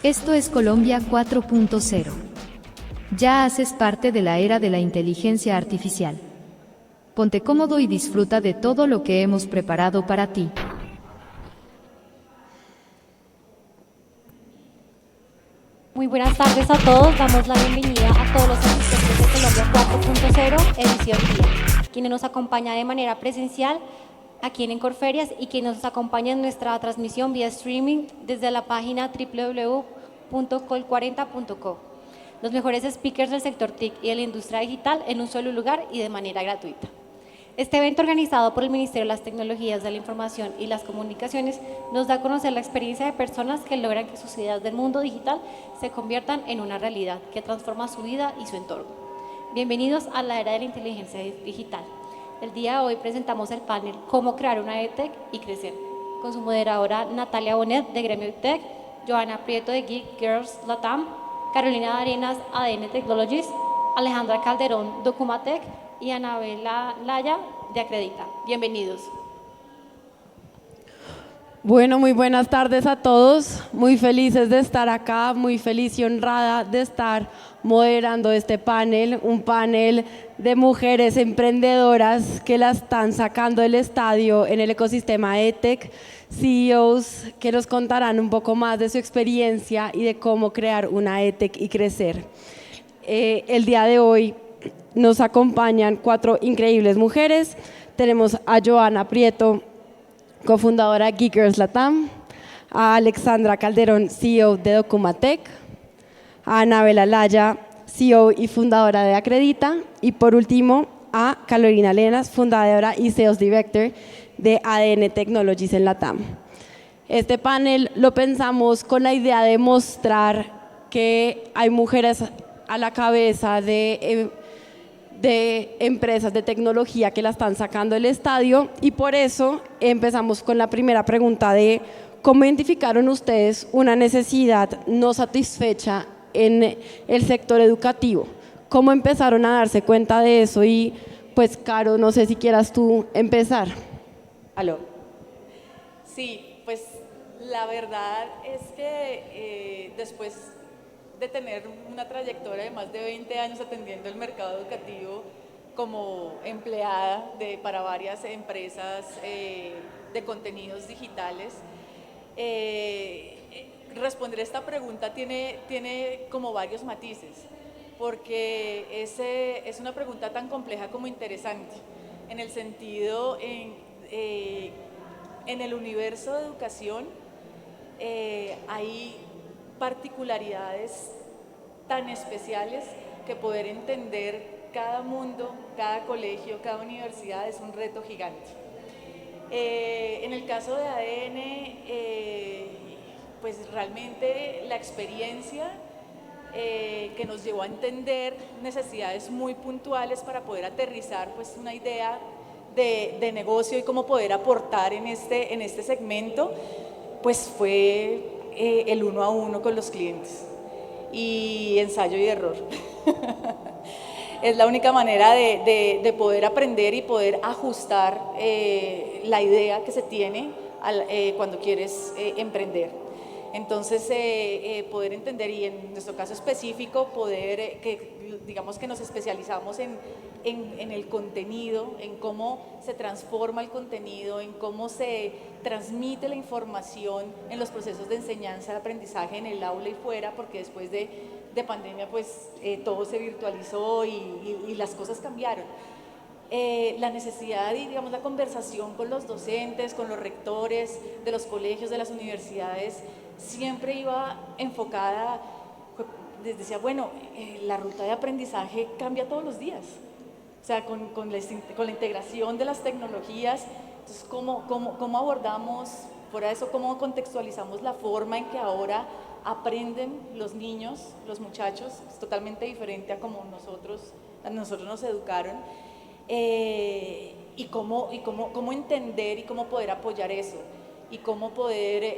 Esto es Colombia 4.0. Ya haces parte de la era de la inteligencia artificial. Ponte cómodo y disfruta de todo lo que hemos preparado para ti. Muy buenas tardes a todos, damos la bienvenida a todos los asistentes de Colombia 4.0, edición día, quienes nos acompañan de manera presencial aquí en Encorferias y quienes nos acompañan en nuestra transmisión vía streaming desde la página www.col40.co. Los mejores speakers del sector TIC y de la industria digital en un solo lugar y de manera gratuita. Este evento, organizado por el Ministerio de las Tecnologías de la Información y las Comunicaciones, nos da a conocer la experiencia de personas que logran que sus ideas del mundo digital se conviertan en una realidad que transforma su vida y su entorno. Bienvenidos a la era de la inteligencia digital. El día de hoy presentamos el panel Cómo crear una EdTech y crecer, con su moderadora Natalia Bonet de Gremio EdTech, Joana Prieto de Geek Girls Latam, Carolina Arenas, ADN Technologies, Alejandra Calderón, Documatec y Anabela Laya de Acredita. Bienvenidos. Bueno, muy buenas tardes a todos. Muy felices de estar acá, muy feliz y honrada de estar moderando este panel, un panel de mujeres emprendedoras que la están sacando del estadio en el ecosistema EdTech, CEOs que nos contarán un poco más de su experiencia y de cómo crear una EdTech y crecer. El día de hoy nos acompañan 4 increíbles mujeres. Tenemos a Joana Prieto, cofundadora de Geek Girls Latam, a Alexandra Calderón, CEO de Documatec, a Anabela Laya, CEO y fundadora de Acredita, y por último a Carolina Arenas, fundadora y Sales Director de ADN Technologies en Latam. Este panel lo pensamos con la idea de mostrar que hay mujeres a la cabeza de empresas de tecnología que la están sacando del estadio, y por eso empezamos con la primera pregunta de cómo identificaron ustedes una necesidad no satisfecha en el sector educativo. ¿Cómo empezaron a darse cuenta de eso? Y pues, Caro, no sé si quieras tú empezar. ¿Aló? Sí, pues la verdad es que después de tener una trayectoria de más de 20 años atendiendo el mercado educativo como empleada para varias empresas de contenidos digitales, responder esta pregunta tiene como varios matices, porque es una pregunta tan compleja como interesante, en el sentido en el universo de educación hay particularidades tan especiales que poder entender cada mundo, cada colegio, cada universidad es un reto gigante. En el caso de ADN, pues realmente la experiencia que nos llevó a entender necesidades muy puntuales para poder aterrizar pues una idea de negocio y cómo poder aportar en este segmento, pues fue el 1 a 1 con los clientes y ensayo y error. Es la única manera de poder aprender y poder ajustar la idea que se tiene cuando quieres emprender. Entonces, poder entender, y en nuestro caso específico, digamos que nos especializamos en el contenido, en cómo se transforma el contenido, en cómo se transmite la información en los procesos de enseñanza, de aprendizaje en el aula y fuera, porque después de pandemia pues todo se virtualizó y las cosas cambiaron. La necesidad y digamos la conversación con los docentes, con los rectores de los colegios, de las universidades, siempre iba enfocada, les decía, bueno, la ruta de aprendizaje cambia todos los días, o sea, con la integración de las tecnologías. Entonces, ¿cómo abordamos, fuera de eso, cómo contextualizamos la forma en que ahora aprenden los niños, los muchachos? Es totalmente diferente a como nosotros nos educaron. Y cómo entender y cómo poder apoyar eso y cómo poder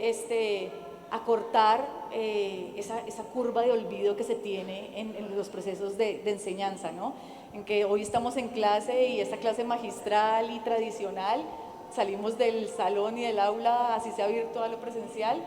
acortar esa curva de olvido que se tiene en los procesos de enseñanza, ¿no? En que hoy estamos en clase y esta clase magistral y tradicional, salimos del salón y del aula, así sea virtual o presencial,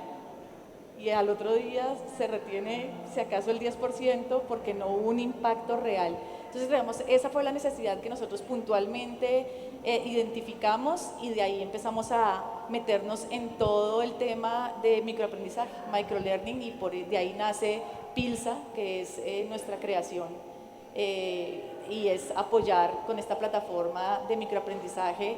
y al otro día se retiene si acaso el 10% porque no hubo un impacto real. Entonces, digamos, esa fue la necesidad que nosotros puntualmente identificamos y de ahí empezamos a meternos en todo el tema de microaprendizaje, microlearning, y de ahí nace Pilsa, que es nuestra creación, y es apoyar con esta plataforma de microaprendizaje,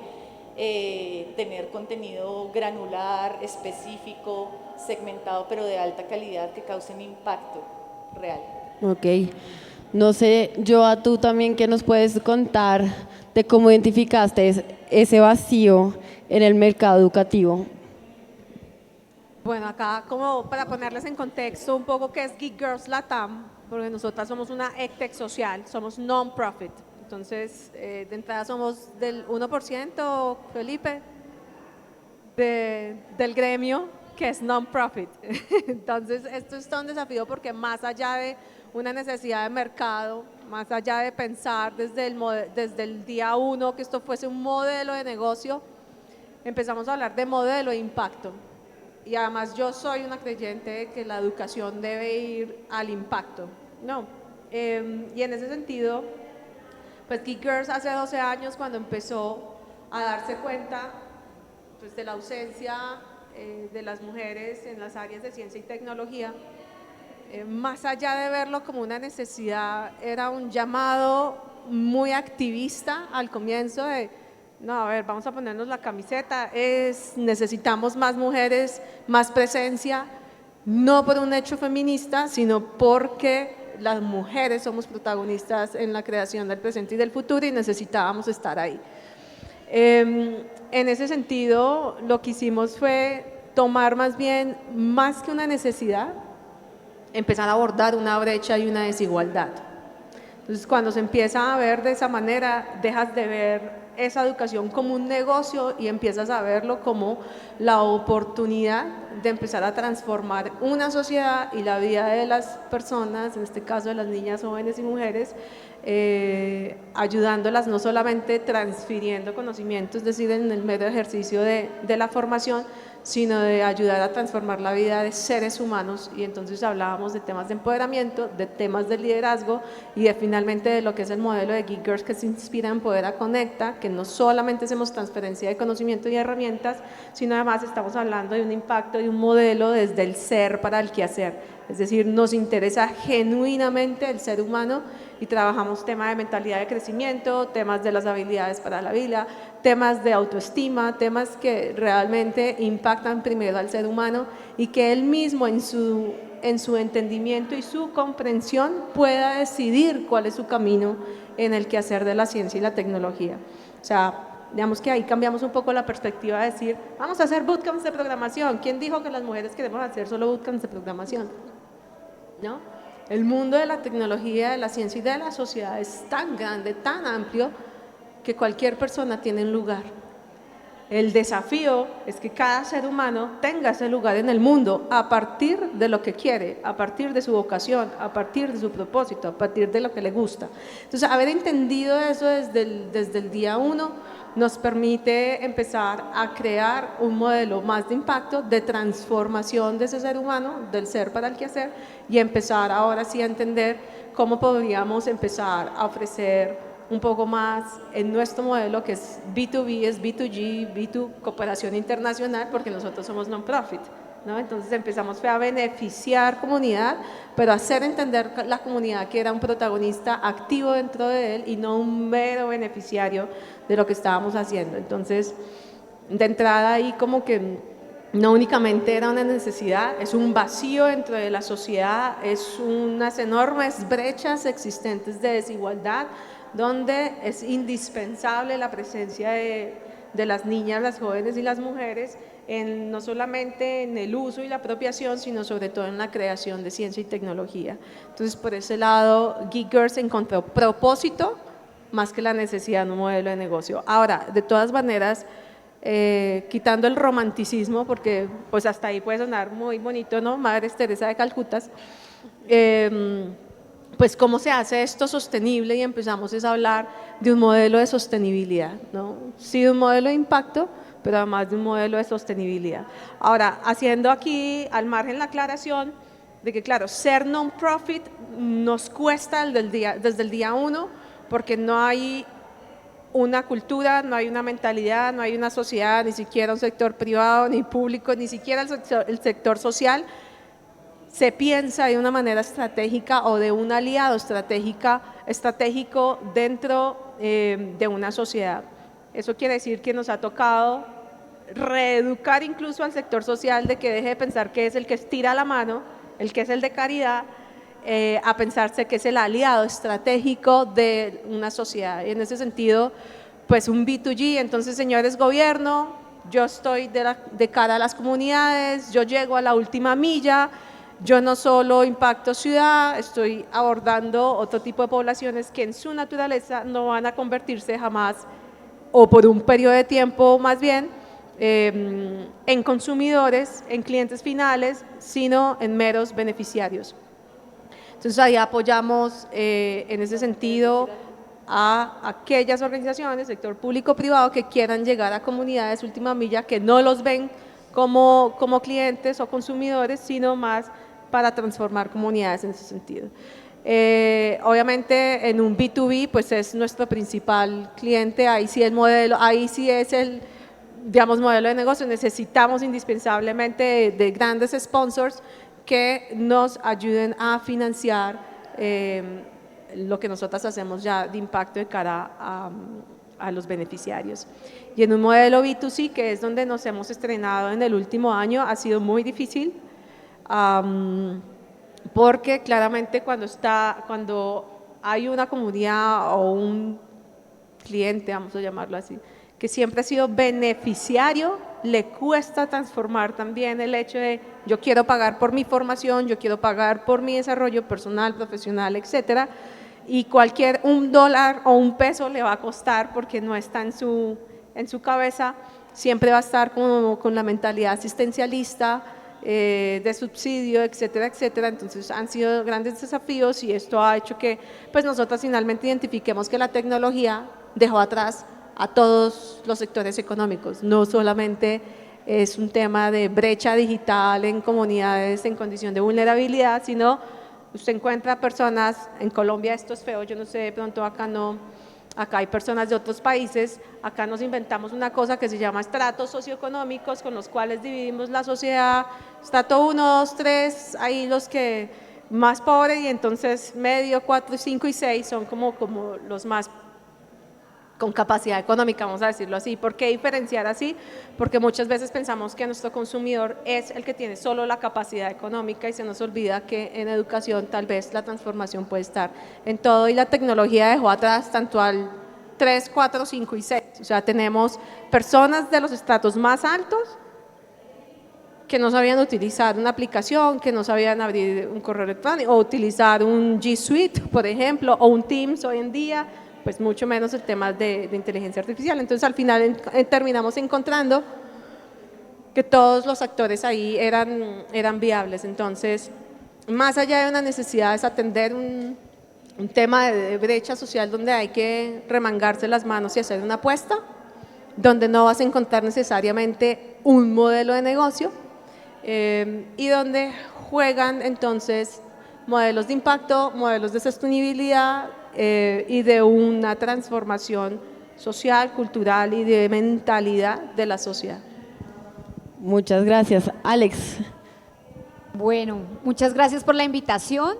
tener contenido granular, específico, segmentado, pero de alta calidad que cause un impacto real. Ok. No sé, Joa, tú también, ¿qué nos puedes contar de cómo identificaste ese vacío en el mercado educativo? Bueno, acá como para ponerles en contexto un poco qué es Geek Girls Latam, porque nosotras somos una EdTech social, somos non-profit. Entonces, de entrada somos del 1%, Felipe, del gremio que es non-profit. Entonces, esto es todo un desafío porque más allá de una necesidad de mercado, más allá de pensar desde el día uno que esto fuese un modelo de negocio, empezamos a hablar de modelo de impacto. Y además yo soy una creyente de que la educación debe ir al impacto, ¿no? Y en ese sentido, pues Geek Girls hace 12 años cuando empezó a darse cuenta pues, de la ausencia de las mujeres en las áreas de ciencia y tecnología, más allá de verlo como una necesidad, era un llamado muy activista al comienzo de, no, a ver, vamos a ponernos la camiseta, necesitamos más mujeres, más presencia, no por un hecho feminista, sino porque las mujeres somos protagonistas en la creación del presente y del futuro y necesitábamos estar ahí. En ese sentido, lo que hicimos fue tomar más bien, más que una necesidad, empezar a abordar una brecha y una desigualdad. Entonces, cuando se empieza a ver de esa manera, dejas de ver esa educación como un negocio y empiezas a verlo como la oportunidad de empezar a transformar una sociedad y la vida de las personas, en este caso de las niñas, jóvenes y mujeres, ayudándolas no solamente transfiriendo conocimientos, es decir, en el mero ejercicio de la formación, sino de ayudar a transformar la vida de seres humanos. Y entonces hablábamos de temas de empoderamiento, de temas de liderazgo y de finalmente de lo que es el modelo de Geek Girls que se inspira en Poder a Conecta, que no solamente hacemos transferencia de conocimiento y herramientas, sino además estamos hablando de un impacto y un modelo desde el ser para el quehacer. Es decir, nos interesa genuinamente el ser humano y trabajamos temas de mentalidad de crecimiento, temas de las habilidades para la vida, temas de autoestima, temas que realmente impactan primero al ser humano y que él mismo en su entendimiento y su comprensión pueda decidir cuál es su camino en el quehacer de la ciencia y la tecnología. O sea, digamos que ahí cambiamos un poco la perspectiva de decir, vamos a hacer bootcamps de programación. ¿Quién dijo que las mujeres queremos hacer solo bootcamps de programación? ¿No? El mundo de la tecnología, de la ciencia y de la sociedad es tan grande, tan amplio, que cualquier persona tiene un lugar. El desafío es que cada ser humano tenga ese lugar en el mundo a partir de lo que quiere, a partir de su vocación, a partir de su propósito, a partir de lo que le gusta. Entonces, haber entendido eso desde el día uno nos permite empezar a crear un modelo más de impacto, de transformación de ese ser humano, del ser para el quehacer, y empezar ahora sí a entender cómo podríamos empezar a ofrecer un poco más en nuestro modelo que es B2B, es B2G, B2 cooperación internacional, porque nosotros somos non-profit, ¿no? Entonces empezamos a beneficiar comunidad, pero hacer entender la comunidad que era un protagonista activo dentro de él y no un mero beneficiario de lo que estábamos haciendo. Entonces, de entrada ahí como que no únicamente era una necesidad, es un vacío dentro de la sociedad, es unas enormes brechas existentes de desigualdad, donde es indispensable la presencia de las niñas, las jóvenes y las mujeres, no solamente en el uso y la apropiación, sino sobre todo en la creación de ciencia y tecnología. Entonces, por ese lado, Geek Girls encontró propósito más que la necesidad de un modelo de negocio. Ahora, de todas maneras, quitando el romanticismo, porque pues hasta ahí puede sonar muy bonito, ¿no? Madre Teresa de Calcuta, pues cómo se hace esto sostenible, y empezamos a hablar de un modelo de sostenibilidad, ¿no? Sí, de un modelo de impacto, pero además de un modelo de sostenibilidad. Ahora, haciendo aquí al margen la aclaración de que, claro, ser non-profit nos cuesta desde el día uno, porque no hay una cultura, no hay una mentalidad, no hay una sociedad, ni siquiera un sector privado, ni público, ni siquiera el sector social se piensa de una manera estratégica o de un aliado estratégico dentro de una sociedad. Eso quiere decir que nos ha tocado reeducar incluso al sector social de que deje de pensar que es el que estira la mano, el que es el de caridad, a pensarse que es el aliado estratégico de una sociedad. Y en ese sentido, pues un B2G, entonces señores gobierno, yo estoy de cara a las comunidades, yo llego a la última milla, yo no solo impacto ciudad, estoy abordando otro tipo de poblaciones que en su naturaleza no van a convertirse jamás, o por un periodo de tiempo más bien, en consumidores, en clientes finales, sino en meros beneficiarios. Entonces ahí apoyamos en ese sentido a aquellas organizaciones, sector público-privado, que quieran llegar a comunidades última milla, que no los ven como clientes o consumidores, sino más para transformar comunidades en ese sentido. Obviamente en un B2B pues es nuestro principal cliente, ahí sí es el digamos modelo de negocio, necesitamos indispensablemente de grandes sponsors que nos ayuden a financiar lo que nosotras hacemos ya de impacto de cara a los beneficiarios. Y en un modelo B2C, que es donde nos hemos estrenado en el último año, ha sido muy difícil, porque claramente cuando hay una comunidad o un cliente, vamos a llamarlo así, que siempre ha sido beneficiario, le cuesta transformar también el hecho de yo quiero pagar por mi formación, yo quiero pagar por mi desarrollo personal, profesional, etcétera, y $1 o $1 le va a costar porque no está en su cabeza, siempre va a estar con la mentalidad asistencialista, de subsidio, etcétera, etcétera. Entonces han sido grandes desafíos y esto ha hecho que pues nosotros finalmente identifiquemos que la tecnología dejó atrás a todos los sectores económicos, no solamente es un tema de brecha digital en comunidades en condición de vulnerabilidad, sino usted encuentra personas, en Colombia esto es feo, yo no sé, de pronto acá no, acá hay personas de otros países, acá nos inventamos una cosa que se llama estratos socioeconómicos con los cuales dividimos la sociedad, estrato 1, 2, 3, ahí los que más pobres y entonces medio, 4, 5 y 6 son como los más con capacidad económica, vamos a decirlo así. ¿Por qué diferenciar así? Porque muchas veces pensamos que nuestro consumidor es el que tiene solo la capacidad económica y se nos olvida que en educación tal vez la transformación puede estar en todo y la tecnología dejó atrás tanto al 3, 4, 5 y 6. O sea, tenemos personas de los estratos más altos que no sabían utilizar una aplicación, que no sabían abrir un correo electrónico o utilizar un G Suite, por ejemplo, o un Teams hoy en día, pues mucho menos el tema de inteligencia artificial. Entonces al final terminamos encontrando que todos los actores ahí eran viables. Entonces, más allá de una necesidad es atender un tema de brecha social donde hay que remangarse las manos y hacer una apuesta, donde no vas a encontrar necesariamente un modelo de negocio y donde juegan entonces modelos de impacto, modelos de sostenibilidad y de una transformación social, cultural y de mentalidad de la sociedad. Muchas gracias. Alex. Bueno, muchas gracias por la invitación.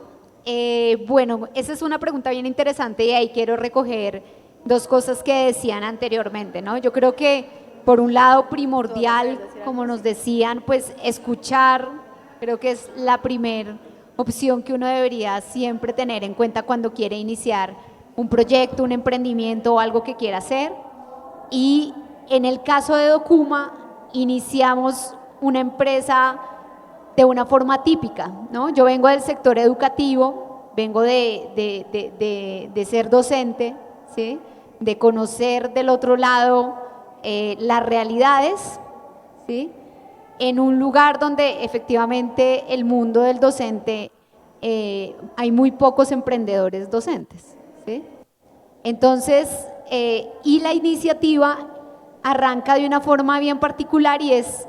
Bueno, esa es una pregunta bien interesante y ahí quiero recoger dos cosas que decían anteriormente, ¿no? Yo creo que por un lado primordial, como nos decían, pues escuchar, creo que es la primera opción que uno debería siempre tener en cuenta cuando quiere iniciar un proyecto, un emprendimiento o algo que quiera hacer. Y en el caso de Documa, iniciamos una empresa de una forma típica, ¿no? Yo vengo del sector educativo, vengo de ser docente, ¿sí? De conocer del otro lado las realidades, ¿sí? En un lugar donde efectivamente el mundo del docente, hay muy pocos emprendedores docentes, ¿sí? Entonces, y la iniciativa arranca de una forma bien particular y es: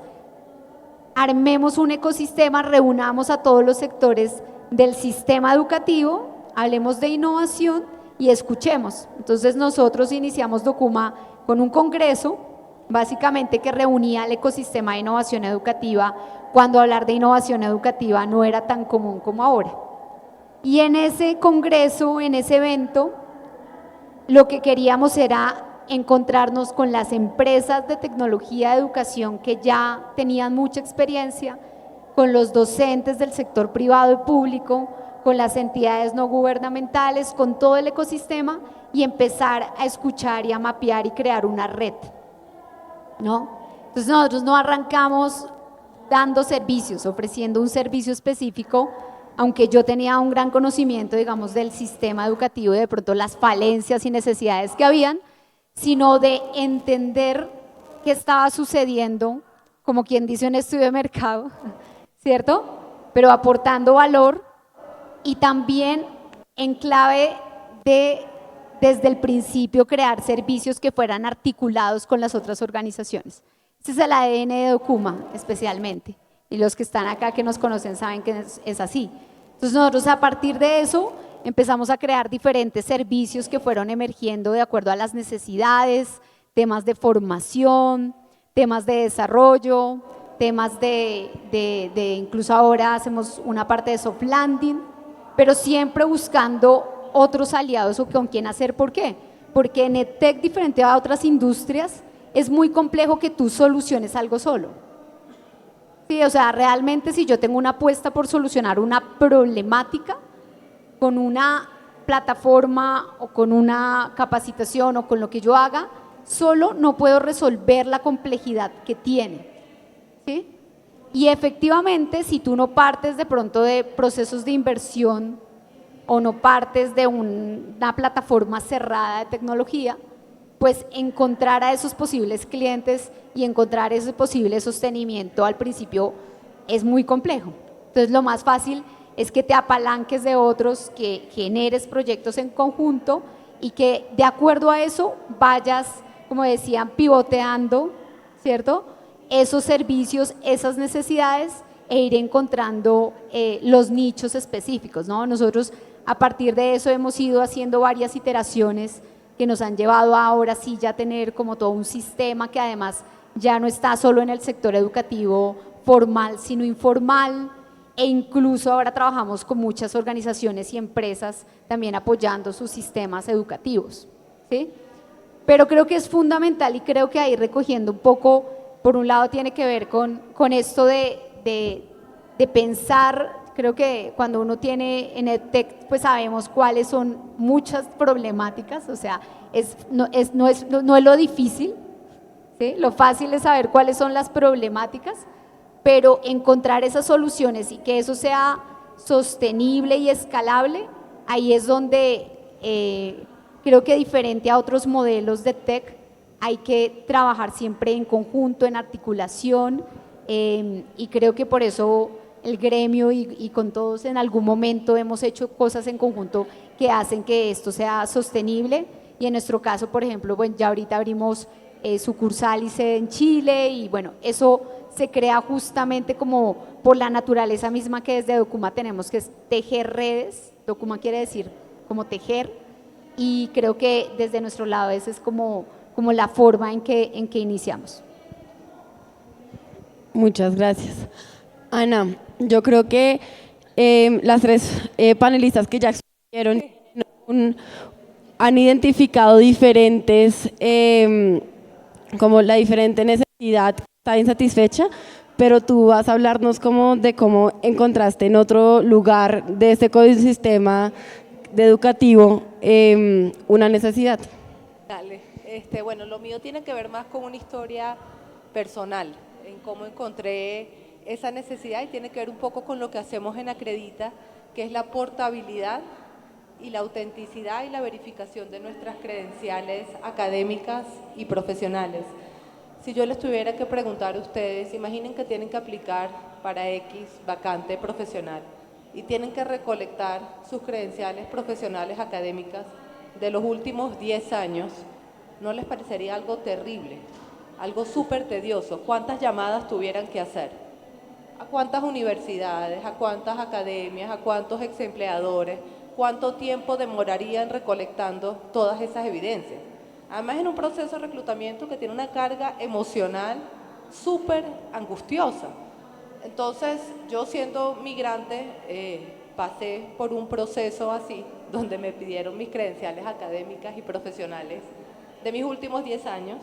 armemos un ecosistema, reunamos a todos los sectores del sistema educativo, hablemos de innovación y escuchemos. Entonces nosotros iniciamos Documa con un congreso, básicamente que reunía al ecosistema de innovación educativa, cuando hablar de innovación educativa no era tan común como ahora. Y en ese congreso, en ese evento, lo que queríamos era encontrarnos con las empresas de tecnología de educación que ya tenían mucha experiencia, con los docentes del sector privado y público, con las entidades no gubernamentales, con todo el ecosistema, y empezar a escuchar y a mapear y crear una red, ¿no? Entonces nosotros no arrancamos dando servicios, ofreciendo un servicio específico, aunque yo tenía un gran conocimiento, digamos, del sistema educativo y de pronto las falencias y necesidades que habían, sino de entender qué estaba sucediendo, como quien dice un estudio de mercado, ¿cierto? Pero aportando valor y también en clave de, desde el principio, crear servicios que fueran articulados con las otras organizaciones. Ese es el ADN de Documa, especialmente, y los que están acá que nos conocen saben que es así. Entonces nosotros a partir de eso empezamos a crear diferentes servicios que fueron emergiendo de acuerdo a las necesidades, temas de formación, temas de desarrollo, temas de incluso ahora hacemos una parte de soft landing, pero siempre buscando otros aliados o con quién hacer. ¿Por qué? Porque en EdTech, diferente a otras industrias, es muy complejo que tú soluciones algo solo. Sí, o sea, realmente si yo tengo una apuesta por solucionar una problemática, con una plataforma o con una capacitación o con lo que yo haga, solo no puedo resolver la complejidad que tiene, ¿sí? Y efectivamente, si tú no partes de pronto de procesos de inversión o no partes de una plataforma cerrada de tecnología, pues encontrar a esos posibles clientes y encontrar ese posible sostenimiento al principio es muy complejo. Entonces lo más fácil es que te apalanques de otros, que generes proyectos en conjunto y que de acuerdo a eso vayas, como decían, pivoteando, ¿cierto?, esos servicios, esas necesidades, e ir encontrando los nichos específicos, ¿no? Nosotros a partir de eso hemos ido haciendo varias iteraciones que nos han llevado a ahora sí ya tener como todo un sistema que además ya no está solo en el sector educativo formal, sino informal, e incluso ahora trabajamos con muchas organizaciones y empresas también apoyando sus sistemas educativos, ¿sí? Pero creo que es fundamental y creo que ahí recogiendo un poco, por un lado tiene que ver con esto de pensar, creo que cuando uno tiene en EdTech pues sabemos cuáles son muchas problemáticas, o sea, no es lo difícil, ¿sí? Lo fácil es saber cuáles son las problemáticas, pero encontrar esas soluciones y que eso sea sostenible y escalable, ahí es donde creo que diferente a otros modelos de tech, hay que trabajar siempre en conjunto, en articulación, y creo que por eso el gremio y con todos en algún momento hemos hecho cosas en conjunto que hacen que esto sea sostenible, y en nuestro caso, por ejemplo, bueno, ya ahorita abrimos sucursal y sede en Chile, y bueno, eso se crea justamente como por la naturaleza misma que desde Documa tenemos, que es tejer redes. Documa quiere decir como tejer, y creo que desde nuestro lado esa es como la forma en que iniciamos. Muchas gracias. Ana, yo creo que las tres panelistas que ya expusieron han identificado diferentes, como la diferente necesidad que está insatisfecha, pero tú vas a hablarnos como de cómo encontraste en otro lugar de este ecosistema educativo una necesidad. Dale. Bueno, lo mío tiene que ver más con una historia personal, en cómo encontré esa necesidad, y tiene que ver un poco con lo que hacemos en Acredita, que es la portabilidad y la autenticidad y la verificación de nuestras credenciales académicas y profesionales. Si yo les tuviera que preguntar a ustedes, imaginen que tienen que aplicar para X vacante profesional y tienen que recolectar sus credenciales profesionales académicas de los últimos 10 años, ¿no les parecería algo terrible? algo súper tedioso. ¿Cuántas llamadas tuvieran que hacer? ¿A cuántas universidades, a cuántas academias, a cuántos ex empleadores? ¿Cuánto tiempo demorarían recolectando todas esas evidencias? Además, en un proceso de reclutamiento que tiene una carga emocional súper angustiosa. Entonces, yo siendo migrante, pasé por un proceso así, donde me pidieron mis credenciales académicas y profesionales de mis últimos 10 años,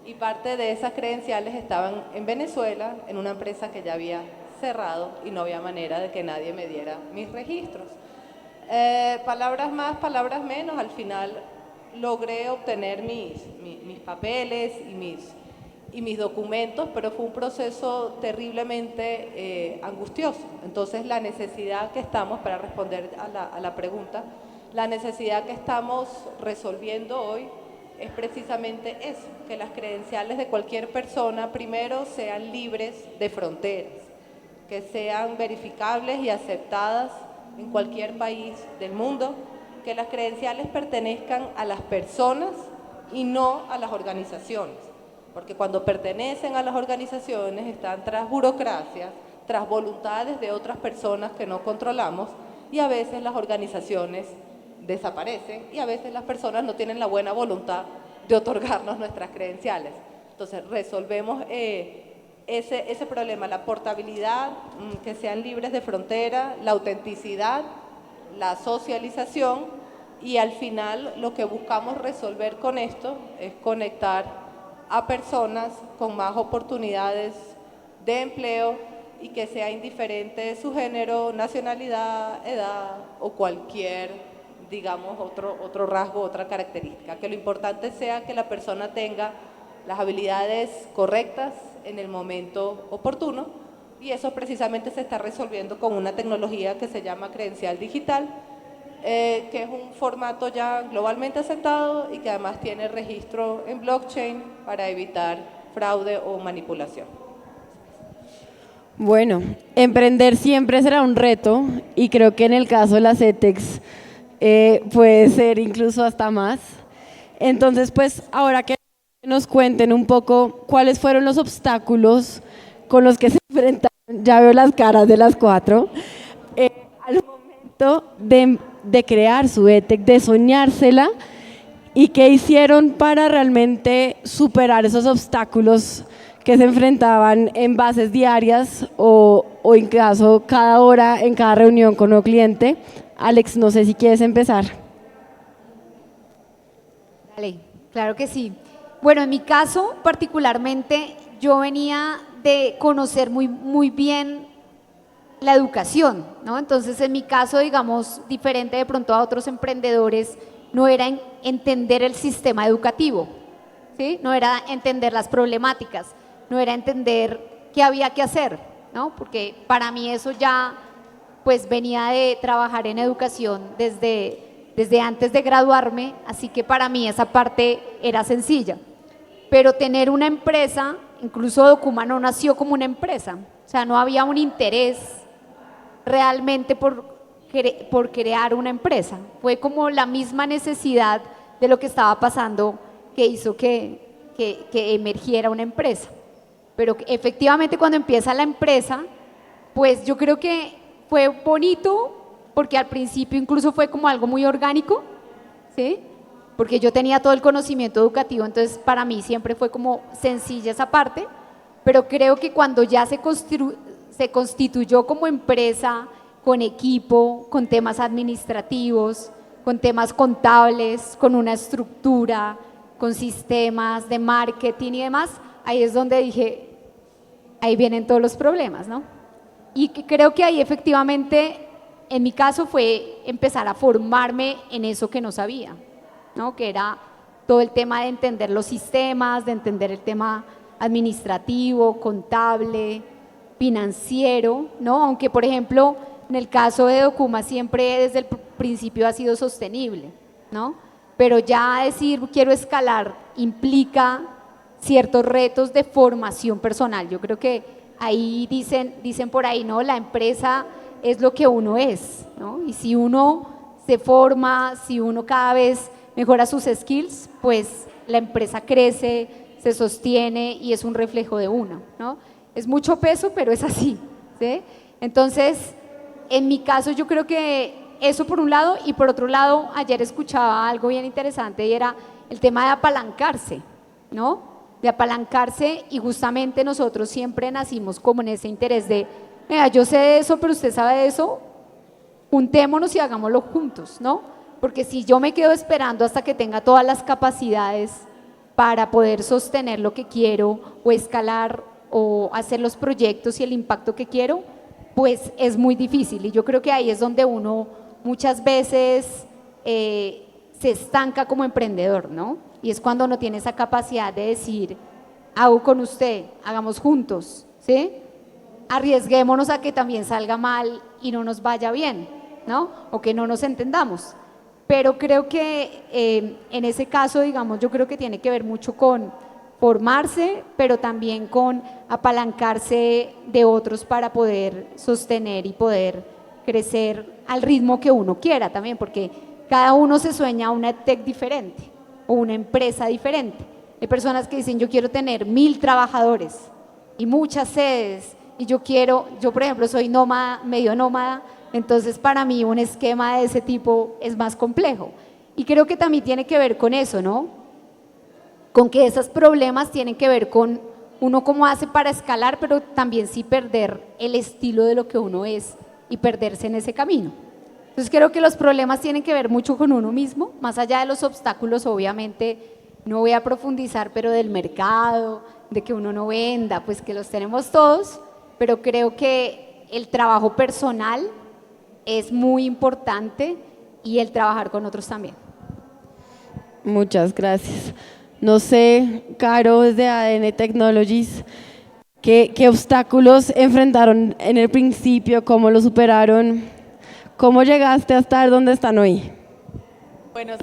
y parte de esas credenciales estaban en Venezuela, en una empresa que ya había cerrado y no había manera de que nadie me diera mis registros. Palabras más, palabras menos, al final logré obtener mis papeles y mis documentos, pero fue un proceso terriblemente angustioso. Entonces, la necesidad que estamos, para responder a la pregunta, la necesidad que estamos resolviendo hoy es precisamente eso, que las credenciales de cualquier persona primero sean libres de fronteras, que sean verificables y aceptadas en cualquier país del mundo, que las credenciales pertenezcan a las personas y no a las organizaciones, porque cuando pertenecen a las organizaciones están tras burocracias, tras voluntades de otras personas que no controlamos, y a veces las organizaciones desaparecen y a veces las personas no tienen la buena voluntad de otorgarnos nuestras credenciales. Entonces, resolvemos ese problema, la portabilidad, que sean libres de frontera, la autenticidad, la socialización, y al final lo que buscamos resolver con esto es conectar a personas con más oportunidades de empleo y que sea indiferente su género, nacionalidad, edad o cualquier, digamos, otro rasgo, otra característica. Que lo importante sea que la persona tenga las habilidades correctas en el momento oportuno, y eso precisamente se está resolviendo con una tecnología que se llama credencial digital, que es un formato ya globalmente aceptado y que además tiene registro en blockchain para evitar fraude o manipulación. Bueno, emprender siempre será un reto, y creo que en el caso de las ETEX puede ser incluso hasta más. Entonces, pues ahora que nos cuenten un poco cuáles fueron los obstáculos con los que se enfrentaron, ya veo las caras de las cuatro, al momento de crear su ETEC, de soñársela, y qué hicieron para realmente superar esos obstáculos que se enfrentaban en bases diarias o en caso cada hora, en cada reunión con un cliente. Alex, no sé si quieres empezar. Dale, claro que sí. Bueno, en mi caso particularmente, yo venía de conocer muy bien la educación, ¿no? Entonces, en mi caso, digamos, diferente de pronto a otros emprendedores, no era entender el sistema educativo, ¿sí? No era entender las problemáticas, no era entender qué había que hacer, ¿no? Porque para mí eso ya, pues, venía de trabajar en educación desde antes de graduarme, así que para mí esa parte era sencilla. Pero tener una empresa, incluso Documa no nació como una empresa, o sea, no había un interés realmente por crear una empresa. Fue como la misma necesidad de lo que estaba pasando que hizo que emergiera una empresa. Pero efectivamente cuando empieza la empresa, pues yo creo que fue bonito, porque al principio incluso fue como algo muy orgánico, ¿sí? Porque yo tenía todo el conocimiento educativo, entonces para mí siempre fue como sencilla esa parte, pero creo que cuando ya se constituyó como empresa, con equipo, con temas administrativos, con temas contables, con una estructura, con sistemas de marketing y demás, ahí es donde dije, ahí vienen todos los problemas, ¿no? Y creo que ahí efectivamente, en mi caso, fue empezar a formarme en eso que no sabía, ¿no? Que era todo el tema de entender los sistemas, de entender el tema administrativo, contable, financiero, ¿no? Aunque, por ejemplo, en el caso de Documa siempre desde el principio ha sido sostenible, ¿no? Pero ya decir quiero escalar implica ciertos retos de formación personal. Yo creo que ahí dicen por ahí, ¿no? La empresa es lo que uno es, ¿no? Y si uno se forma, si uno cada vez mejora sus skills, pues la empresa crece, se sostiene y es un reflejo de uno, ¿no? Es mucho peso, pero es así, ¿sí? Entonces, en mi caso yo creo que eso por un lado, y por otro lado, ayer escuchaba algo bien interesante y era el tema de apalancarse, ¿no? De apalancarse, y justamente nosotros siempre nacimos como en ese interés de, mira, yo sé de eso, pero usted sabe de eso, juntémonos y hagámoslo juntos, ¿no? Porque si yo me quedo esperando hasta que tenga todas las capacidades para poder sostener lo que quiero o escalar o hacer los proyectos y el impacto que quiero, pues es muy difícil. Y yo creo que ahí es donde uno muchas veces se estanca como emprendedor, ¿no? Y es cuando no tiene esa capacidad de decir, hago con usted, hagamos juntos, ¿sí? Arriesguémonos a que también salga mal y no nos vaya bien, ¿no? O que no nos entendamos. Pero creo que en ese caso, digamos, yo creo que tiene que ver mucho con formarse, pero también con apalancarse de otros para poder sostener y poder crecer al ritmo que uno quiera también, porque cada uno se sueña una EdTech diferente o una empresa diferente. Hay personas que dicen, yo quiero tener 1000 trabajadores y muchas sedes, y yo por ejemplo soy nómada, medio nómada, entonces para mí un esquema de ese tipo es más complejo. Y creo que también tiene que ver con eso, ¿no? Con que esos problemas tienen que ver con uno cómo hace para escalar, pero también sí perder el estilo de lo que uno es y perderse en ese camino. Entonces creo que los problemas tienen que ver mucho con uno mismo, más allá de los obstáculos, obviamente no voy a profundizar, pero del mercado, de que uno no venda, pues que los tenemos todos, pero creo que el trabajo personal es muy importante y el trabajar con otros también. Muchas gracias. No sé, Caro, desde ADN Technologies, ¿qué obstáculos enfrentaron en el principio? ¿Cómo lo superaron? ¿Cómo llegaste a estar donde están hoy? Bueno,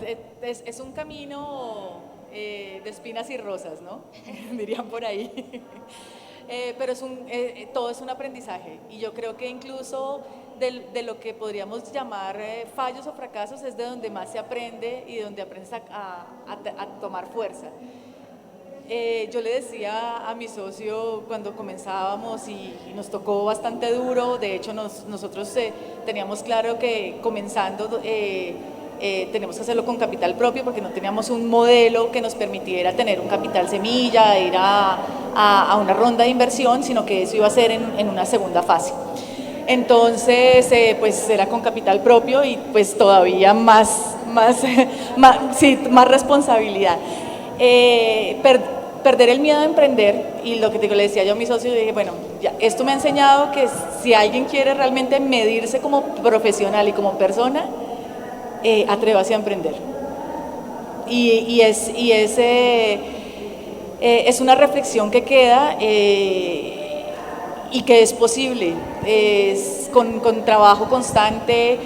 es un camino de espinas y rosas, ¿no? Dirían por ahí. Pero todo es un aprendizaje, y yo creo que incluso de lo que podríamos llamar fallos o fracasos es de donde más se aprende y de donde aprendes a tomar fuerza. Yo le decía a mi socio cuando comenzábamos, y nos tocó bastante duro, de hecho nosotros teníamos claro que comenzando tenemos que hacerlo con capital propio, porque no teníamos un modelo que nos permitiera tener un capital semilla, ir a una ronda de inversión, sino que eso iba a ser en una segunda fase. Entonces, pues era con capital propio y pues todavía más responsabilidad. Perder el miedo a emprender, y lo que le decía yo a mi socio, dije, bueno, ya, esto me ha enseñado que si alguien quiere realmente medirse como profesional y como persona, atrévase a emprender. Y es una reflexión que queda y que es posible, con trabajo constante,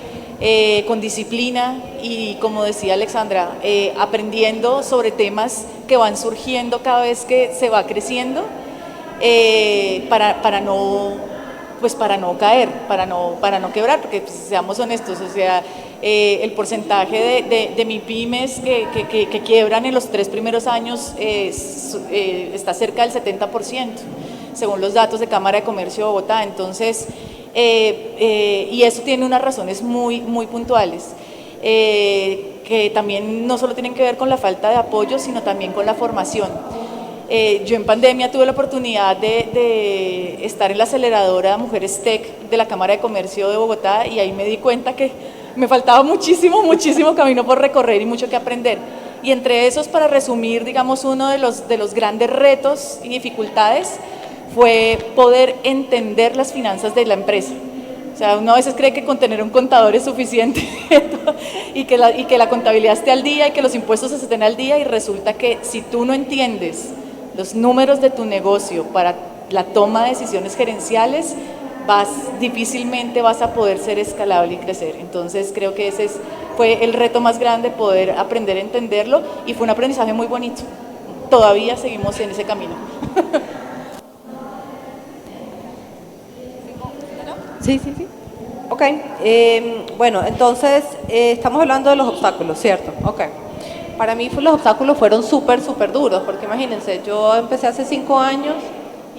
con disciplina y, como decía Alexandra, aprendiendo sobre temas que van surgiendo cada vez que se va creciendo, para no caer, para no quebrar, porque pues, seamos honestos, o sea, el porcentaje de MIPYMES que quiebran en los 3 primeros años está cerca del 70%, según los datos de Cámara de Comercio de Bogotá. Entonces, y eso tiene unas razones muy puntuales, que también no solo tienen que ver con la falta de apoyo, sino también con la formación. Yo en pandemia tuve la oportunidad de estar en la aceleradora Mujeres Tech de la Cámara de Comercio de Bogotá, y ahí me di cuenta que me faltaba muchísimo camino por recorrer y mucho que aprender. Y entre esos, para resumir, digamos, uno de los grandes retos y dificultades fue poder entender las finanzas de la empresa. O sea, uno a veces cree que con tener un contador es suficiente y que la contabilidad esté al día y que los impuestos estén al día, y resulta que si tú no entiendes los números de tu negocio para la toma de decisiones gerenciales, difícilmente vas a poder ser escalable y crecer. Entonces creo que ese fue el reto más grande, poder aprender a entenderlo, y fue un aprendizaje muy bonito. Todavía seguimos en ese camino. Sí. Ok, bueno, entonces estamos hablando de los obstáculos, ¿cierto? Ok. para mí los obstáculos fueron súper duros, porque imagínense, yo empecé hace 5 años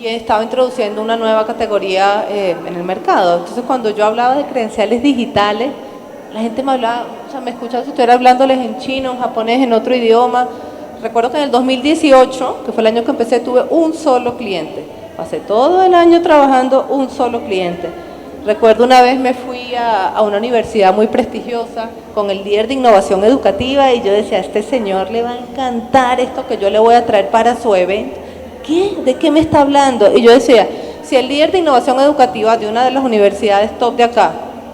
y he estado introduciendo una nueva categoría en el mercado. Entonces, cuando yo hablaba de credenciales digitales, la gente me hablaba, o sea, me escuchaba si estuviera hablándoles en chino, en japonés, en otro idioma. Recuerdo que en el 2018, que fue el año que empecé, tuve un solo cliente. Pasé todo el año trabajando un solo cliente. Recuerdo una vez me fui a una universidad muy prestigiosa con el líder de innovación educativa y yo decía, a este señor le va a encantar esto que yo le voy a traer para su evento. ¿Qué? ¿De qué me está hablando? Y yo decía, si el líder de innovación educativa de una de las universidades top de acá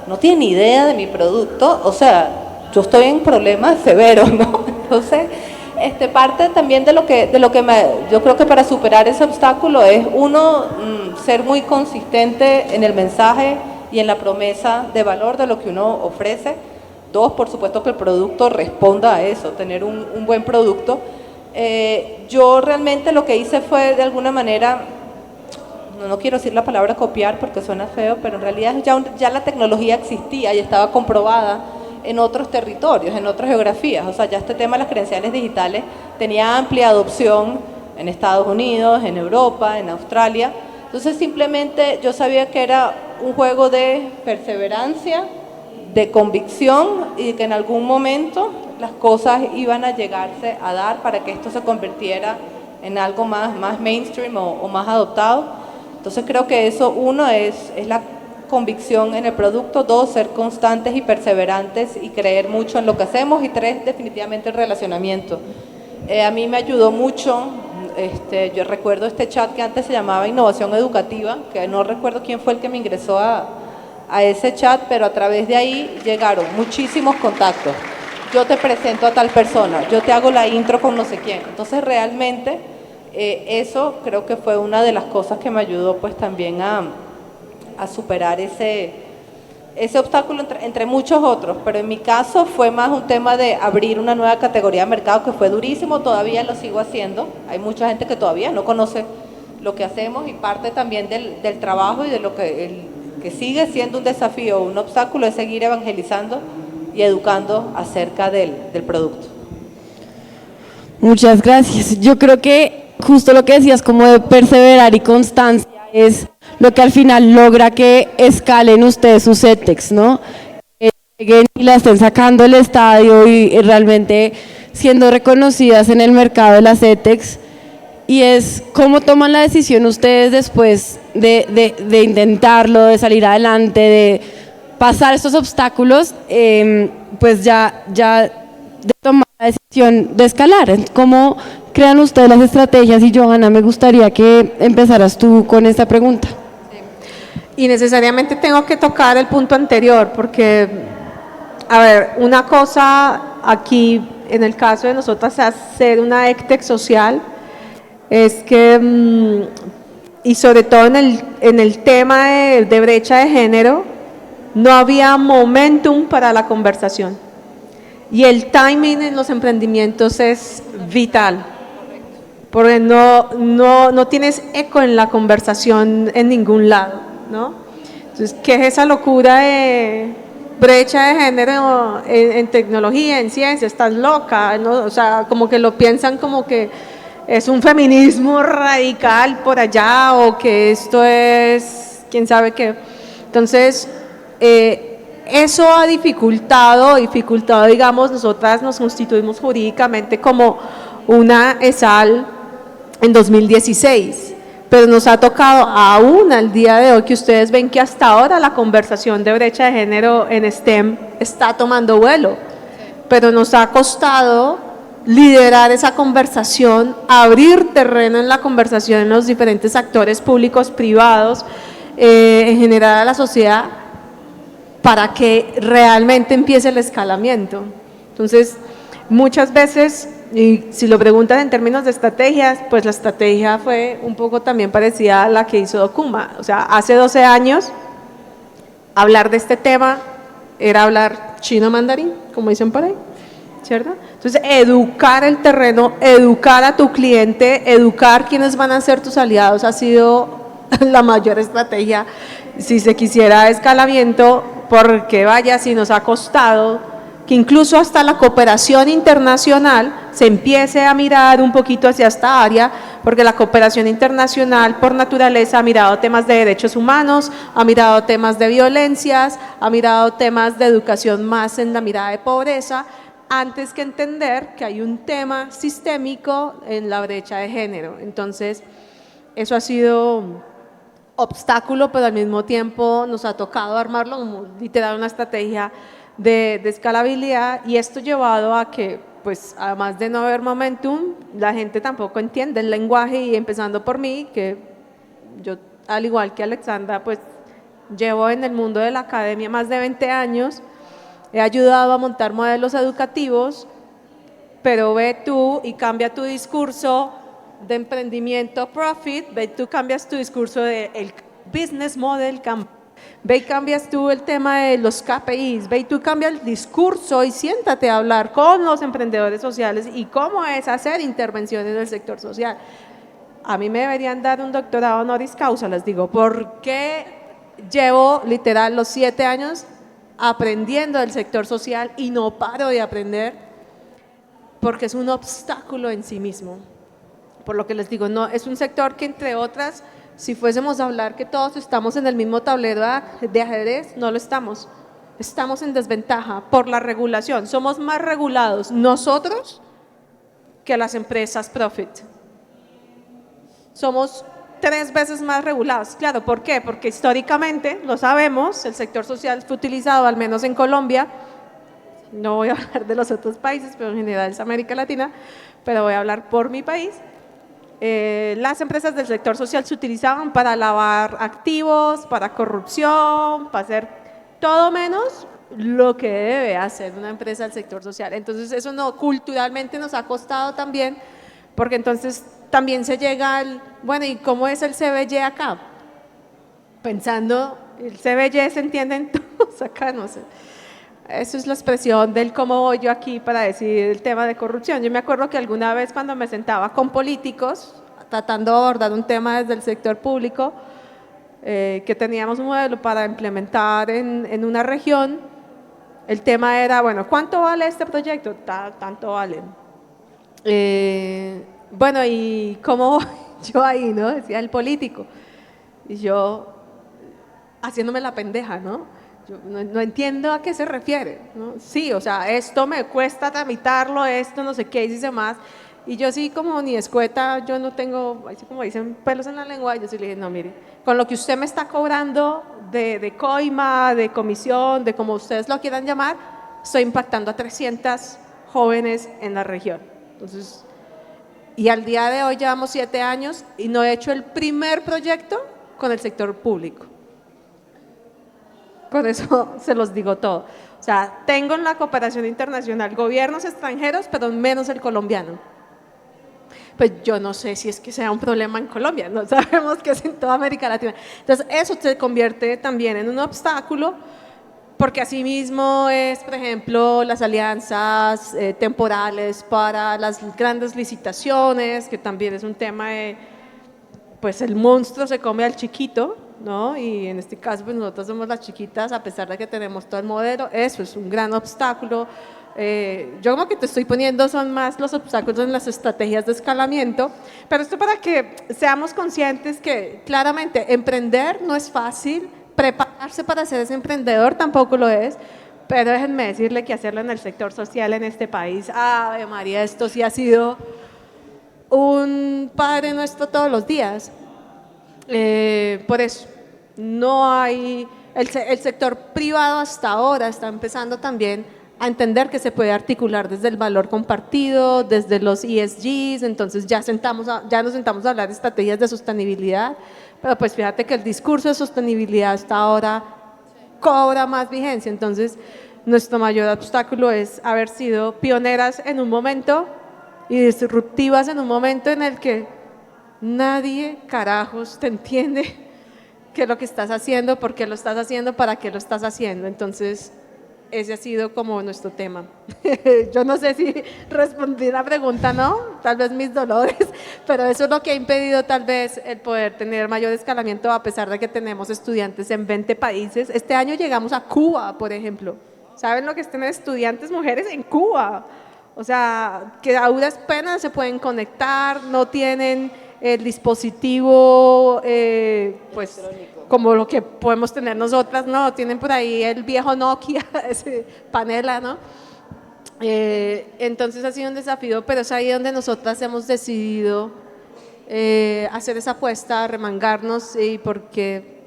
no tiene ni idea de mi producto, o sea, yo estoy en problemas severos, ¿no? Entonces, parte también de lo que yo creo que para superar ese obstáculo es uno, ser muy consistente en el mensaje y en la promesa de valor de lo que uno ofrece. 2, por supuesto que el producto responda a eso, tener un buen producto. Yo realmente lo que hice fue de alguna manera, no quiero decir la palabra copiar porque suena feo, pero en realidad ya la tecnología existía y estaba comprobada en otros territorios, en otras geografías. O sea, ya este tema de las credenciales digitales tenía amplia adopción en Estados Unidos, en Europa, en Australia. Entonces simplemente yo sabía que era un juego de perseverancia, de convicción y que en algún momento las cosas iban a llegarse a dar para que esto se convirtiera en algo más mainstream o más adoptado. Entonces creo que eso, uno, es la convicción en el producto. 2, ser constantes y perseverantes y creer mucho en lo que hacemos. Y 3, definitivamente el relacionamiento. A mí me ayudó mucho, yo recuerdo este chat que antes se llamaba Innovación Educativa, que no recuerdo quién fue el que me ingresó a ese chat, pero a través de ahí llegaron muchísimos contactos. Yo te presento a tal persona, yo te hago la intro con no sé quién. Entonces realmente eso creo que fue una de las cosas que me ayudó pues también a superar ese obstáculo entre muchos otros, pero en mi caso fue más un tema de abrir una nueva categoría de mercado que fue durísimo, todavía lo sigo haciendo, hay mucha gente que todavía no conoce lo que hacemos y parte también del trabajo y de lo que sigue siendo un desafío, un obstáculo, es seguir evangelizando y educando acerca del producto. Muchas gracias. Yo creo que justo lo que decías como de perseverar y constancia es lo que al final logra que escalen ustedes sus EdTechs, ¿no? Que lleguen y la estén sacando del estadio y realmente siendo reconocidas en el mercado de las EdTechs. Y es cómo toman la decisión ustedes después de intentarlo, de salir adelante, de pasar estos obstáculos, pues ya de tomar la decisión de escalar. ¿Cómo crean ustedes las estrategias? Y Johanna, me gustaría que empezaras tú con esta pregunta. Y necesariamente tengo que tocar el punto anterior, porque, a ver, una cosa aquí, en el caso de nosotras, hacer una EdTech social, es que, y sobre todo en el tema de brecha de género, no había momentum para la conversación. Y el timing en los emprendimientos es vital, porque no tienes eco en la conversación en ningún lado, ¿no? Entonces, ¿qué es esa locura de brecha de género en tecnología, en ciencia? Estás loca, ¿no? O sea, como que lo piensan como que es un feminismo radical por allá o que esto es quién sabe qué. Entonces, eso ha dificultado, digamos, nosotras nos constituimos jurídicamente como una ESAL en 2016, pero nos ha tocado aún al día de hoy que ustedes ven que hasta ahora la conversación de brecha de género en STEM está tomando vuelo, pero nos ha costado liderar esa conversación, abrir terreno en la conversación en los diferentes actores públicos, privados, en general a la sociedad, para que realmente empiece el escalamiento. Entonces, muchas veces, y si lo preguntan en términos de estrategias, pues la estrategia fue un poco también parecida a la que hizo Documa. O sea, hace 12 años, hablar de este tema era hablar chino mandarín, como dicen por ahí, ¿cierto? Entonces, educar el terreno, educar a tu cliente, educar quiénes van a ser tus aliados, ha sido la mayor estrategia, si se quisiera, escalamiento, porque vaya, si nos ha costado que incluso hasta la cooperación internacional se empiece a mirar un poquito hacia esta área, porque la cooperación internacional por naturaleza ha mirado temas de derechos humanos, ha mirado temas de violencias, ha mirado temas de educación más en la mirada de pobreza, antes que entender que hay un tema sistémico en la brecha de género. Entonces, eso ha sido obstáculo, pero al mismo tiempo nos ha tocado armarlo como literal una estrategia de escalabilidad, y esto llevado a que, pues, además de no haber momentum, la gente tampoco entiende el lenguaje, y empezando por mí, que yo, al igual que Alexandra, pues llevo en el mundo de la academia más de 20 años, he ayudado a montar modelos educativos, pero ve tú y cambia tu discurso de emprendimiento profit, ve tú cambias tu discurso de el business model, ve y cambias tú el tema de los KPIs, ve y tú cambias el discurso y siéntate a hablar con los emprendedores sociales y cómo es hacer intervenciones en el sector social. A mí me deberían dar un doctorado honoris causa, les digo, porque llevo literal los 7 años aprendiendo del sector social y no paro de aprender, porque es un obstáculo en sí mismo. Por lo que les digo, no, es un sector que, entre otras, si fuésemos a hablar que todos estamos en el mismo tablero de ajedrez, no lo estamos. Estamos en desventaja por la regulación. Somos más regulados nosotros que las empresas profit. Somos 3 veces más regulados. Claro, ¿por qué? Porque históricamente, lo sabemos, el sector social fue utilizado, al menos en Colombia, no voy a hablar de los otros países, pero en general es América Latina, pero voy a hablar por mi país. Las empresas del sector social se utilizaban para lavar activos, para corrupción, para hacer todo menos lo que debe hacer una empresa del sector social. Entonces eso no, culturalmente nos ha costado también, porque entonces también se llega al, bueno, ¿y cómo es el CBY acá? Pensando, el CBY se entienden todos acá, no sé. Eso es la expresión del cómo voy yo aquí para decir el tema de corrupción. Yo me acuerdo que alguna vez cuando me sentaba con políticos, tratando de abordar un tema desde el sector público, que teníamos un modelo para implementar en una región, el tema era, bueno, ¿cuánto vale este proyecto? Tanto vale. Bueno, ¿y cómo voy yo ahí, no? Decía el político. Y yo, haciéndome la pendeja, ¿no? Yo no entiendo a qué se refiere, ¿no? Sí, o sea, esto me cuesta tramitarlo, esto no sé qué, y dice más. Y yo sí, como ni escueta, yo no tengo, así como dicen, pelos en la lengua, yo sí le dije, no, mire, con lo que usted me está cobrando de coima, de comisión, de como ustedes lo quieran llamar, estoy impactando a 300 jóvenes en la región. Entonces, y al día de hoy llevamos 7 años y no he hecho el primer proyecto con el sector público. Con eso se los digo todo. O sea, tengo en la cooperación internacional gobiernos extranjeros, pero menos el colombiano. Pues yo no sé si es que sea un problema en Colombia, no sabemos que es en toda América Latina. Entonces eso se convierte también en un obstáculo, porque asimismo es, por ejemplo, las alianzas temporales para las grandes licitaciones, que también es un tema de, pues el monstruo se come al chiquito, ¿no? Y en este caso pues nosotros somos las chiquitas, a pesar de que tenemos todo el modelo, eso es un gran obstáculo. Yo como que te estoy poniendo son más los obstáculos en las estrategias de escalamiento, pero esto para que seamos conscientes que claramente emprender no es fácil, prepararse para ser ese emprendedor tampoco lo es, pero déjenme decirle que hacerlo en el sector social en este país, ¡Ave María! Esto sí ha sido un Padre Nuestro todos los días. Por eso, no hay, el sector privado hasta ahora está empezando también a entender que se puede articular desde el valor compartido, desde los ESGs, entonces ya nos sentamos a hablar de estrategias de sostenibilidad, pero pues fíjate que el discurso de sostenibilidad hasta ahora cobra más vigencia, entonces nuestro mayor obstáculo es haber sido pioneras en un momento y disruptivas en un momento en el que nadie carajos te entiende qué es lo que estás haciendo, por qué lo estás haciendo, para qué lo estás haciendo. Entonces, ese ha sido como nuestro tema. Yo no sé si respondí la pregunta, ¿no? Tal vez mis dolores, pero eso es lo que ha impedido tal vez el poder tener mayor escalamiento a pesar de que tenemos estudiantes en 20 países. Este año llegamos a Cuba, por ejemplo. ¿Saben lo que es tener estudiantes mujeres en Cuba? O sea, que a duras penas se pueden conectar, no tienen el dispositivo, pues, como lo que podemos tener nosotras, no, tienen por ahí el viejo Nokia, ese panela, ¿no? Entonces ha sido un desafío, pero es ahí donde nosotras hemos decidido hacer esa apuesta, remangarnos, y porque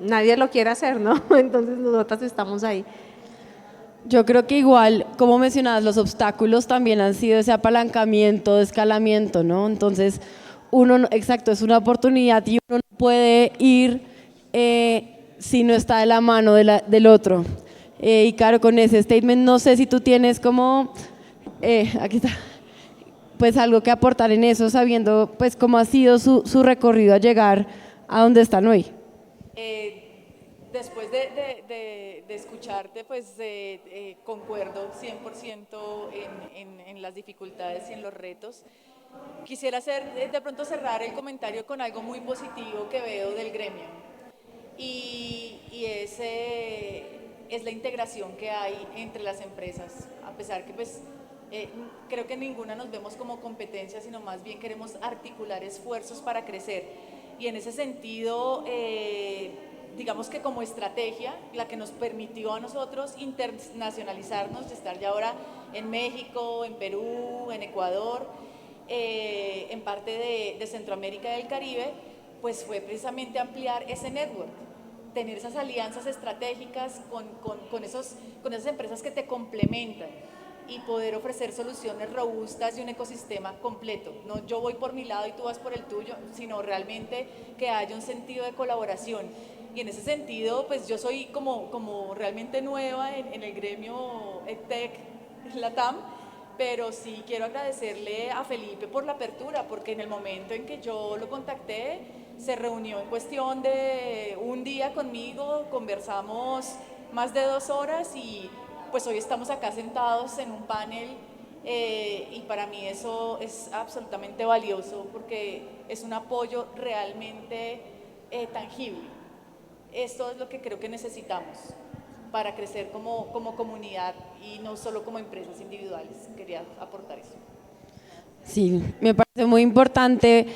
nadie lo quiere hacer, ¿no? Entonces nosotras estamos ahí. Yo creo que igual, como mencionabas, los obstáculos también han sido ese apalancamiento, de escalamiento, ¿no? Entonces, exacto, es una oportunidad y uno no puede ir si no está de la mano del otro. Y claro, con ese statement, no sé si tú tienes como, aquí está, pues algo que aportar en eso, sabiendo pues cómo ha sido su recorrido a llegar a donde están hoy. Después de escucharte, pues concuerdo 100% en las dificultades y en los retos. Quisiera de pronto cerrar el comentario con algo muy positivo que veo del gremio, y es la integración que hay entre las empresas, a pesar que pues creo que ninguna nos vemos como competencia, sino más bien queremos articular esfuerzos para crecer, y en ese sentido digamos que como estrategia, la que nos permitió a nosotros internacionalizarnos, de estar ya ahora en México, en Perú, en Ecuador, en parte de Centroamérica y del Caribe, pues fue precisamente ampliar ese network, tener esas alianzas estratégicas con esas empresas que te complementan y poder ofrecer soluciones robustas y un ecosistema completo. No yo voy por mi lado y tú vas por el tuyo, sino realmente que haya un sentido de colaboración. Y en ese sentido, pues yo soy como realmente nueva en el gremio EdTech Latam, pero sí quiero agradecerle a Felipe por la apertura, porque en el momento en que yo lo contacté, se reunió en cuestión de un día conmigo, conversamos más de 2 horas y pues hoy estamos acá sentados en un panel y para mí eso es absolutamente valioso porque es un apoyo realmente tangible. Esto es lo que creo que necesitamos para crecer como comunidad y no solo como empresas individuales. Quería aportar eso. Sí, me parece muy importante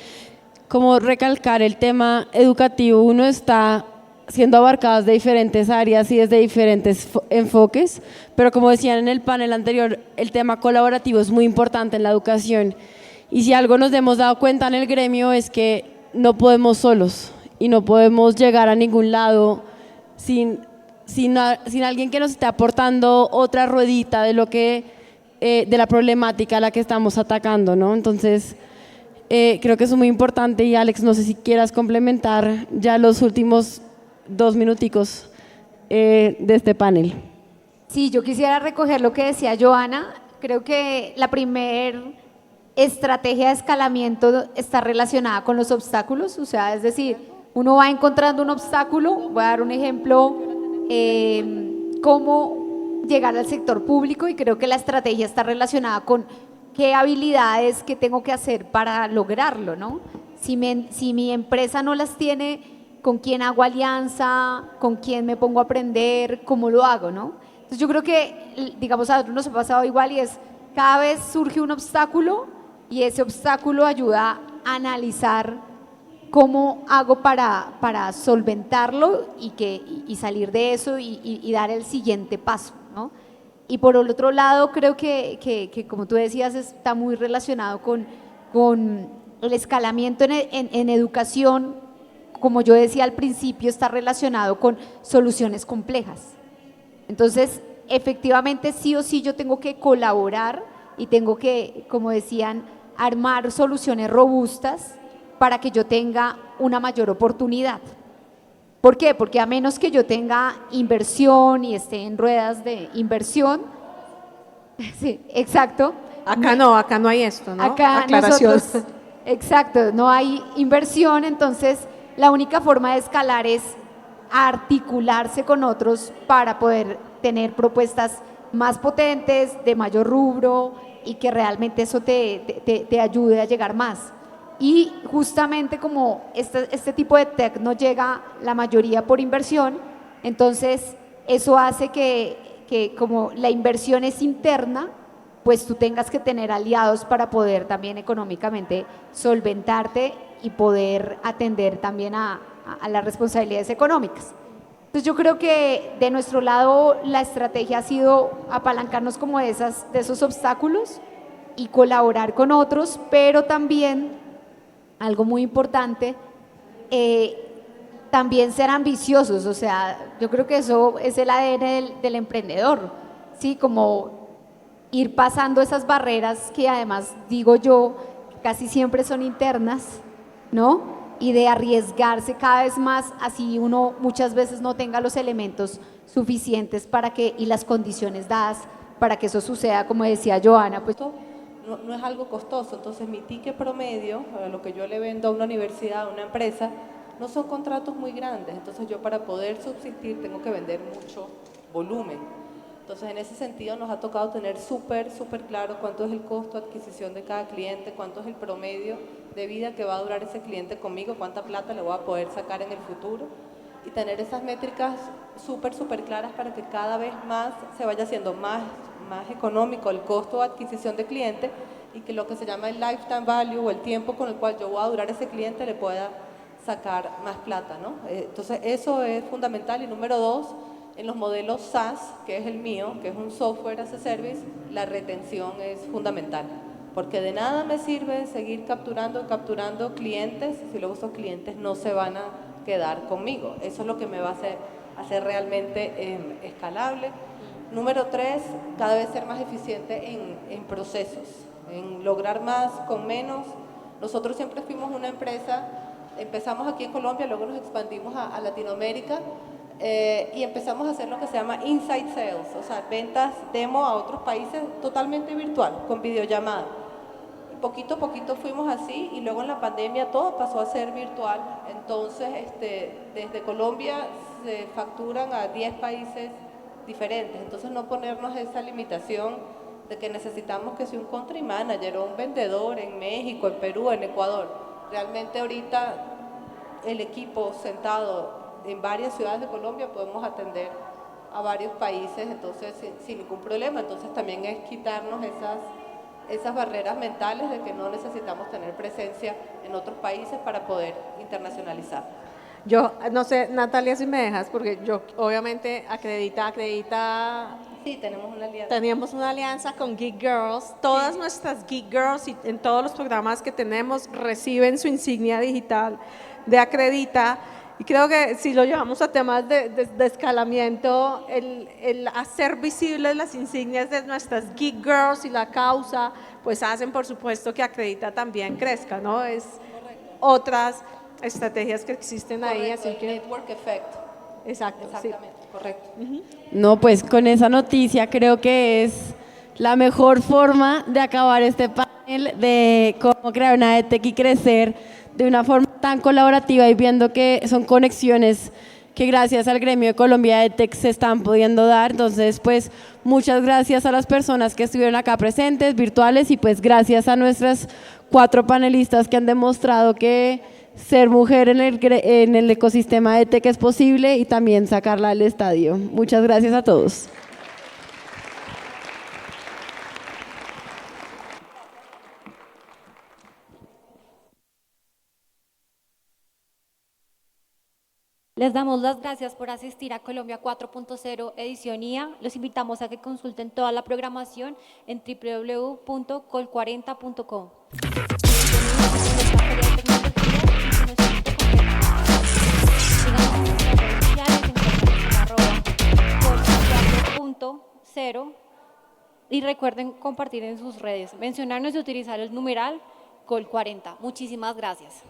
como recalcar el tema educativo. Uno está siendo abarcados de diferentes áreas y desde diferentes enfoques, pero como decían en el panel anterior, el tema colaborativo es muy importante en la educación. Y si algo nos hemos dado cuenta en el gremio es que no podemos solos y no podemos llegar a ningún lado sin alguien que nos esté aportando otra ruedita de lo que de la problemática a la que estamos atacando, ¿no? Entonces creo que eso es muy importante. Y Alex, no sé si quieras complementar ya los últimos 2 minuticos de este panel. Sí, yo quisiera recoger lo que decía Joana. Creo que la primer estrategia de escalamiento está relacionada con los obstáculos, o sea, es decir, uno va encontrando un obstáculo. Voy a dar un ejemplo, cómo llegar al sector público, y creo que la estrategia está relacionada con qué habilidades que tengo que hacer para lograrlo, ¿no? Si mi empresa no las tiene, ¿con quién hago alianza? ¿Con quién me pongo a aprender? ¿Cómo lo hago, no? Entonces yo creo que, digamos, a nosotros nos ha pasado igual, y es cada vez surge un obstáculo y ese obstáculo ayuda a analizar cómo hago para solventarlo y salir de eso y dar el siguiente paso, ¿no? Y por el otro lado, creo que como tú decías, está muy relacionado con el escalamiento en educación. Como yo decía al principio, está relacionado con soluciones complejas. Entonces, efectivamente, sí o sí yo tengo que colaborar y tengo que, como decían, armar soluciones robustas para que yo tenga una mayor oportunidad. ¿Por qué? Porque a menos que yo tenga inversión y esté en ruedas de inversión, sí, exacto. Acá no hay esto, ¿no? Acá Aclaración. nosotros, exacto, no hay inversión, entonces la única forma de escalar es articularse con otros para poder tener propuestas más potentes, de mayor rubro, y que realmente eso te ayude a llegar más. Y justamente como este tipo de tech no llega la mayoría por inversión, entonces eso hace que que como la inversión es interna, pues tú tengas que tener aliados para poder también económicamente solventarte y poder atender también a las responsabilidades económicas. Entonces yo creo que de nuestro lado la estrategia ha sido apalancarnos como de esos obstáculos y colaborar con otros, pero también, algo muy importante, también ser ambiciosos. O sea, yo creo que eso es el ADN del emprendedor, ¿sí? Como ir pasando esas barreras que además, digo yo, casi siempre son internas, ¿no? Y de arriesgarse cada vez más, así uno muchas veces no tenga los elementos suficientes y las condiciones dadas para que eso suceda, como decía Joana, pues no es algo costoso. Entonces mi ticket promedio, lo que yo le vendo a una universidad, a una empresa, no son contratos muy grandes. Entonces yo, para poder subsistir, tengo que vender mucho volumen. Entonces en ese sentido nos ha tocado tener súper claro cuánto es el costo de adquisición de cada cliente, cuánto es el promedio de vida que va a durar ese cliente conmigo, cuánta plata le voy a poder sacar en el futuro, y tener esas métricas súper claras para que cada vez más se vaya haciendo más económico el costo de adquisición de cliente, y que lo que se llama el lifetime value, o el tiempo con el cual yo voy a durar ese cliente, le pueda sacar más plata, ¿no? Entonces eso es fundamental. Y número 2, en los modelos SaaS, que es el mío, que es un software as a service, la retención es fundamental, porque de nada me sirve seguir capturando clientes si luego esos clientes no se van a quedar conmigo. Eso es lo que me va a hacer realmente escalable. Número 3, cada vez ser más eficiente en procesos, en lograr más con menos. Nosotros siempre fuimos una empresa, empezamos aquí en Colombia, luego nos expandimos a Latinoamérica, y empezamos a hacer lo que se llama inside sales, o sea, ventas demo a otros países totalmente virtual, con videollamada. Poquito a poquito fuimos así, y luego en la pandemia todo pasó a ser virtual. Entonces desde Colombia se facturan a 10 países diferentes. Entonces no ponernos esa limitación de que necesitamos que sea un country manager o un vendedor en México, en Perú, en Ecuador. Realmente ahorita el equipo sentado en varias ciudades de Colombia podemos atender a varios países, entonces sin ningún problema. Entonces también es quitarnos esas barreras mentales de que no necesitamos tener presencia en otros países para poder internacionalizar. Yo no sé, Natalia, si me dejas, porque yo obviamente acredita. Sí, tenemos una alianza. Teníamos una alianza con Geek Girls. Todas nuestras Geek Girls, y en todos los programas que tenemos, reciben su insignia digital de Acredita. Y creo que si lo llevamos a temas de escalamiento, el hacer visibles las insignias de nuestras Geek Girls y la causa, pues hacen, por supuesto, que Acredita también crezca, ¿no? Es otras estrategias que existen ahí. Correcto, Así que network effect. Exacto, Exactamente, sí. correcto. No, pues con esa noticia creo que es la mejor forma de acabar este panel de cómo crear una EdTech y crecer de una forma tan colaborativa, y viendo que son conexiones que gracias al Gremio de Colombia EdTech se están pudiendo dar. Entonces, pues muchas gracias a las personas que estuvieron acá presentes, virtuales, y pues gracias a nuestras 4 panelistas que han demostrado que ser mujer en el ecosistema EdTech es posible, y también sacarla al estadio. Muchas gracias a todos. Les damos las gracias por asistir a Colombia 4.0 edición IA. Los invitamos a que consulten toda la programación en www.col40.com. Y recuerden compartir en sus redes, mencionarnos y utilizar el numeral Col40. Muchísimas gracias.